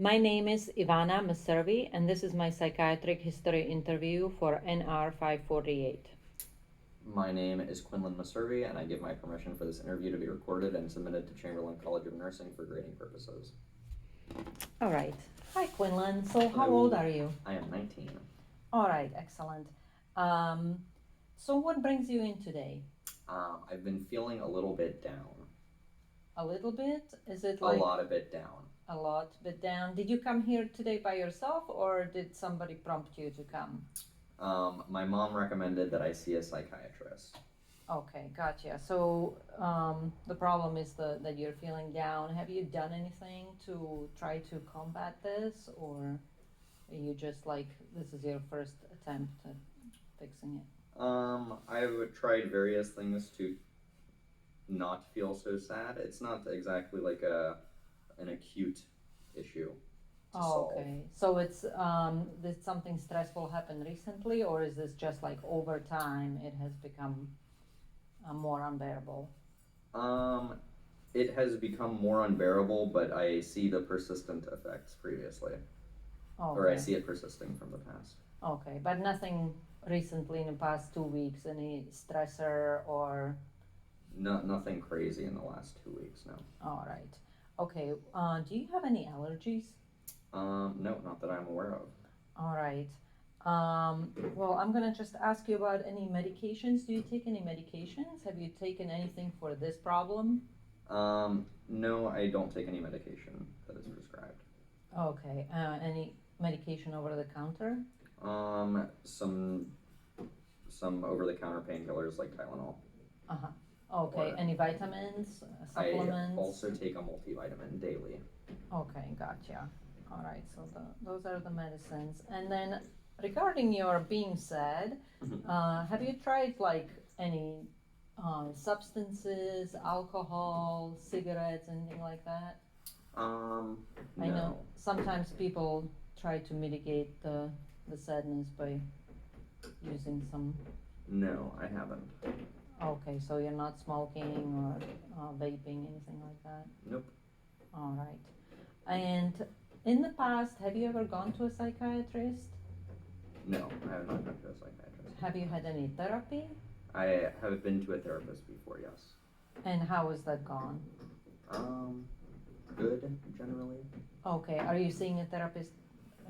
My name is Ivana Maservi, and this is my psychiatric history interview for NR 548. My name is Quinlan Maservi, and I give my permission for this interview to be recorded and submitted to Chamberlain College of Nursing for grading purposes. All right. Hi, Quinlan. So, how Hello. old are you? I am 19. All right, excellent. So, what brings you in today? I've been feeling a little bit down. A little bit? Is it A like lot of it down. a lot bit down? Did you come here today by yourself, or did somebody prompt you to come? My mom recommended that I see a psychiatrist. Okay, gotcha. So the problem is that you're feeling down. Have you done anything to try to combat this, or are you just like this is your first attempt at fixing it? I've tried various things to not feel so sad. It's not exactly like an acute issue to solve. Okay. So it's did something stressful happen recently, or is this just like over time it has become more unbearable? It has become more unbearable, but I see the persistent effects previously. Okay. Or I see it persisting from the past. Okay, but nothing recently in the past 2 weeks, any stressor or? Nothing crazy in the last 2 weeks, no. All right. Okay, do you have any allergies? No, not that I'm aware of. All right. Well, I'm gonna just ask you about any medications. Do you take any medications? Have you taken anything for this problem? No, I don't take any medication that is prescribed. Okay, any medication over the counter? Some over-the-counter painkillers like Tylenol. Uh-huh. Okay, Or any vitamins, supplements? I also take a multivitamin daily. Okay, gotcha. All right, so those are the medicines. And then regarding your being sad, have you tried like any substances, alcohol, cigarettes, anything like that? No. I know sometimes people try to mitigate the sadness by using some. No, I haven't. Okay, so you're not smoking or vaping, anything like that? Nope. All right. And in the past, have you ever gone to a psychiatrist? No, I have not been to a psychiatrist. Have you had any therapy? I have been to a therapist before, yes. And how has that gone? Good, generally. Okay, are you seeing a therapist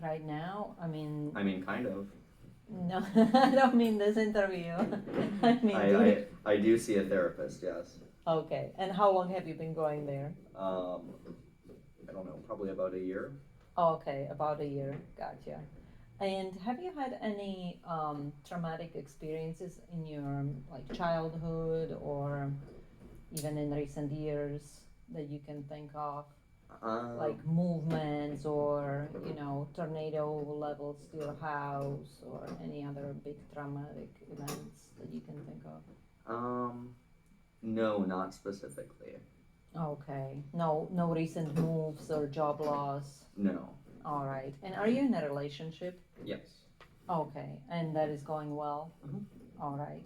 right now? I mean, kind of. no, I don't mean this interview. I mean, I do see a therapist, yes. Okay, and how long have you been going there? I don't know, probably about a year. Okay, about a year. Gotcha. And have you had any traumatic experiences in your like childhood or even in recent years that you can think of? Like movements or tornado levels to your house or any other big traumatic events that you can think of? No, not specifically. Okay, no recent moves or job loss. No. All right, and are you in a relationship? Yes. Okay, and that is going well. All right.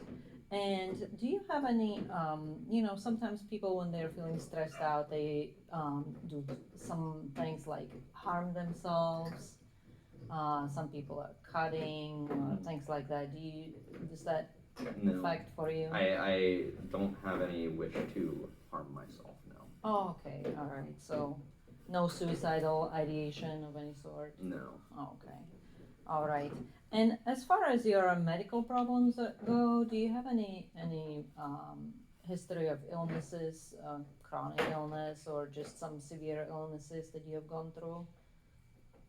And do you have any, sometimes people when they're feeling stressed out, they do some things like harm themselves. Some people are cutting, things like that. Does that No. affect for you? I don't have any wish to harm myself, no. Oh, okay, all right. So no suicidal ideation of any sort? No. Okay, all right. And as far as your medical problems go, do you have any history of illnesses, chronic illness, or just some severe illnesses that you have gone through?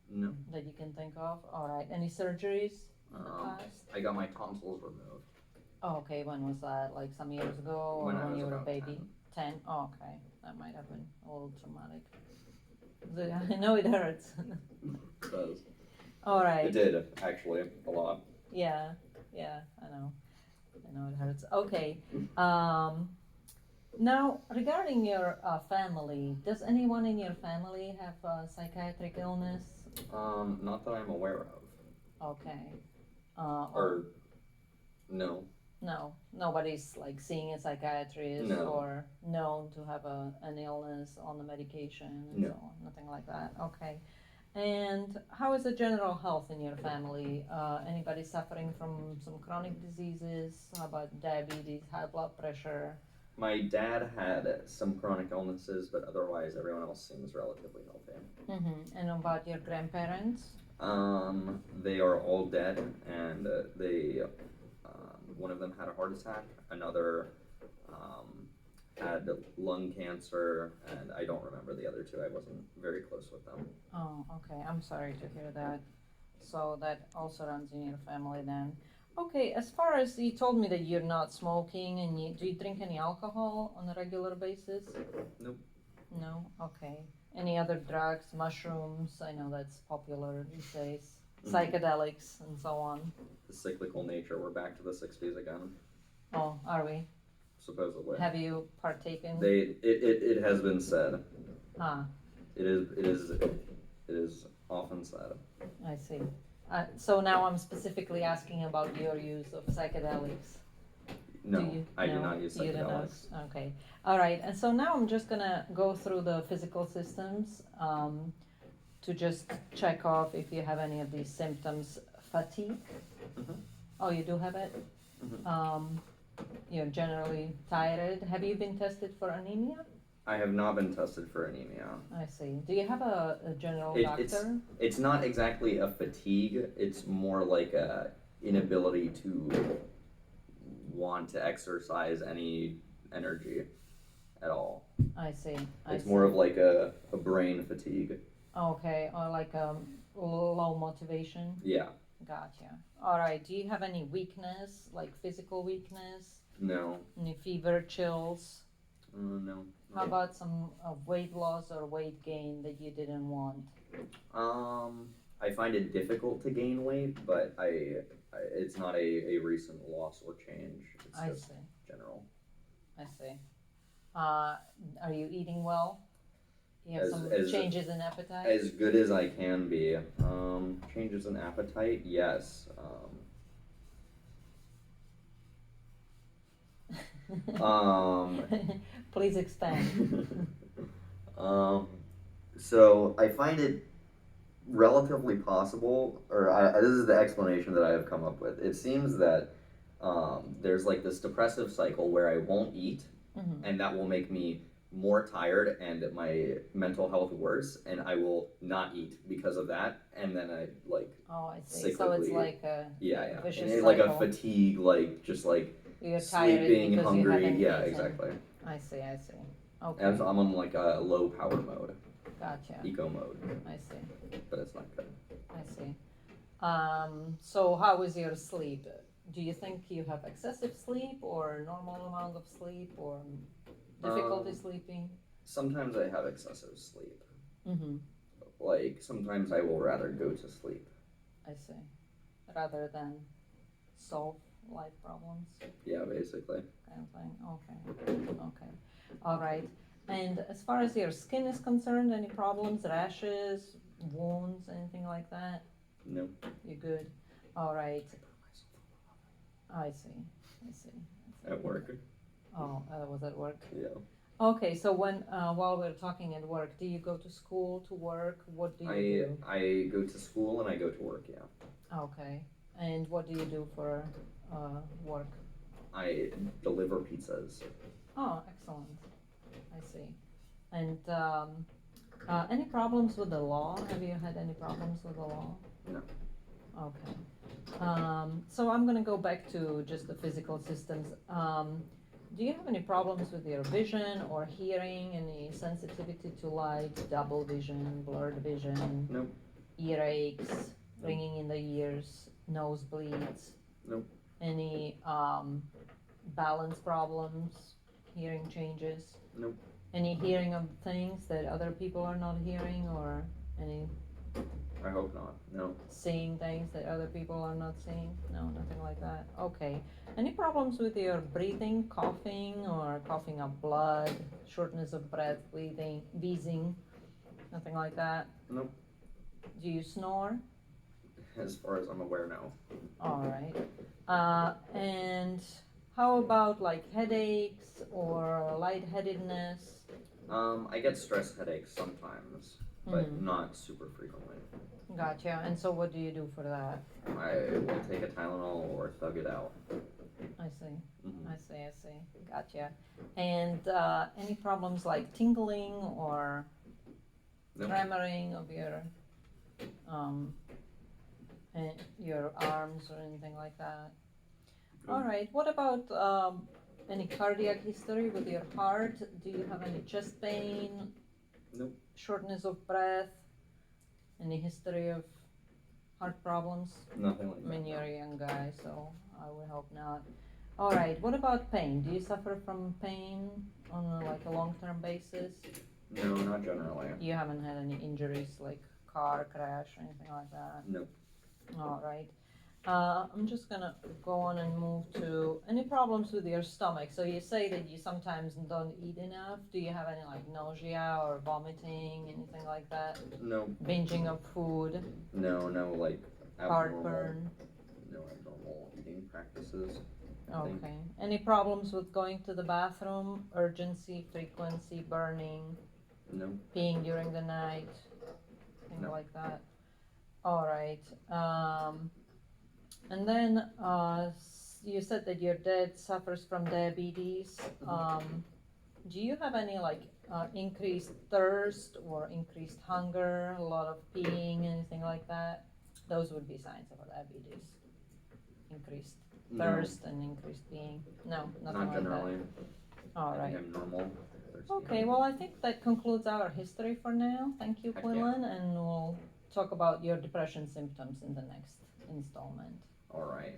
No. That you can think of? All right. Any surgeries in the past? I got my tonsils removed. Oh, okay. When was that? Like some years ago, or when you were a baby? 10. Oh, okay. That might have been a little traumatic. I know it hurts. It does. All right. It did, actually, a lot. Yeah, I know it hurts. Okay. Now, regarding your family, does anyone in your family have psychiatric illness? Not that I'm aware of. Okay. Or no. No, nobody's like seeing a psychiatrist No. or known to have an illness on the medication and No. so on, nothing like that. Okay. And how is the general health in your family? Anybody suffering from some chronic diseases? How about diabetes, high blood pressure? My dad had some chronic illnesses, but otherwise everyone else seems relatively healthy. And about your grandparents? They are all dead, and one of them had a heart attack. Another had lung cancer, and I don't remember the other two. I wasn't very close with them. Oh, okay. I'm sorry to hear that. So that also runs in your family then. Okay, as far as you told me that you're not smoking and do you drink any alcohol on a regular basis? Nope. No? Okay. Any other drugs, mushrooms? I know that's popular these days. Psychedelics and so on. The cyclical nature. We're back to the 60s again. Oh, are we? Supposedly. Have you partaken? It has been said. Ah. It is often said. I see. So now I'm specifically asking about your use of psychedelics. No, I do not use psychedelics. Okay. All right. And so now I'm just going to go through the physical systems to just check off if you have any of these symptoms. Fatigue. Mm-hmm. Oh, you do have it? Mm-hmm. You're generally tired. Have you been tested for anemia? I have not been tested for anemia. I see. Do you have a general doctor? It's not exactly a fatigue. It's more like a inability to want to exercise any energy at all. I see. It's more of like a brain fatigue. Okay, or like low motivation? Yeah. Gotcha. All right. Do you have any weakness, like physical weakness? No. Any fever, chills? No. How about some weight loss or weight gain that you didn't want? I find it difficult to gain weight, but it's not a recent loss or change. It's just general. I see. Are you eating well? You have some changes in appetite? As good as I can be. Changes in appetite, yes. Please expand. So I find it relatively possible, this is the explanation that I have come up with. It seems that there's like this depressive cycle where I won't eat, and that will make me more tired and my mental health worse, and I will not eat because of that, and then I like. Oh, I see. So it's like a vicious and it's cycle. like a fatigue, like just like you're tired sleeping, because hungry. You haven't yeah, eaten. exactly. I see. Okay. And I'm on like a low power mode. Gotcha. Eco mode. I see. But it's not good. I see. So how is your sleep? Do you think you have excessive sleep or normal amount of sleep or difficulty sleeping? Sometimes I have excessive sleep. Mm-hmm. Like sometimes I will rather go to sleep. I see. Rather than solve life problems? Yeah, basically. Kind of thing. Okay. All right. And as far as your skin is concerned, any problems, rashes, wounds, anything like that? No. You're good. All right. I see. At work. Oh, that was at work? Yeah. Okay, so when while we're talking at work, do you go to school, to work? What do you do? I go to school and I go to work, yeah. Okay. And what do you do for work? I deliver pizzas. Oh, excellent. I see. And any problems with the law? Have you had any problems with the law? No. Okay. So I'm going to go back to just the physical systems. Do you have any problems with your vision or hearing? Any sensitivity to light, double vision, blurred vision? Nope. Earaches, ringing in the ears, nosebleeds? Nope. Any balance problems, hearing changes? Nope. Any hearing of things that other people are not hearing, or any I hope not. No. seeing things that other people are not seeing? No, nothing like that. Okay. Any problems with your breathing, coughing, or coughing up blood, shortness of breath, wheezing, nothing like that? Nope. Do you snore? As far as I'm aware, no. All right. And how about like headaches or lightheadedness? I get stress headaches sometimes. but Mhm. not super frequently. Gotcha. And so what do you do for that? I will take a Tylenol or thug it out. I see. Mhm. I see. I see. Gotcha. And any problems like tingling or Nope. tremoring of um, your arms or anything like that? All right. What about any cardiac history with your heart? Do you have any chest pain? Nope. Shortness of breath? Any history of heart problems? Nothing like I mean, that. you're a young guy, so I would hope not. All right. What about pain? Do you suffer from pain on like a long-term basis? No, not generally. You haven't had any injuries like car crash or anything like that? Nope. All right. I'm just gonna go on and move to any problems with your stomach. So you say that you sometimes don't eat enough. Do you have any like nausea or vomiting, anything like that? No. Binging of food, No, like abnormal. heartburn. No abnormal eating practices. I think. Okay. Any problems with going to the bathroom? Urgency, frequency, burning, No. peeing during the night, things No. like that. All right. And then you said that your dad suffers from diabetes. Do you have any like increased thirst or increased hunger, a lot of peeing, anything like that? Those would be signs of a diabetes. Increased thirst and increased peeing. No, nothing Not like generally. that. All I right. think I'm normal. Thirsty. Okay, well, I think that concludes our history for now. Thank you, Heck Quinlan, and we'll talk about your depression symptoms in the next installment. All right.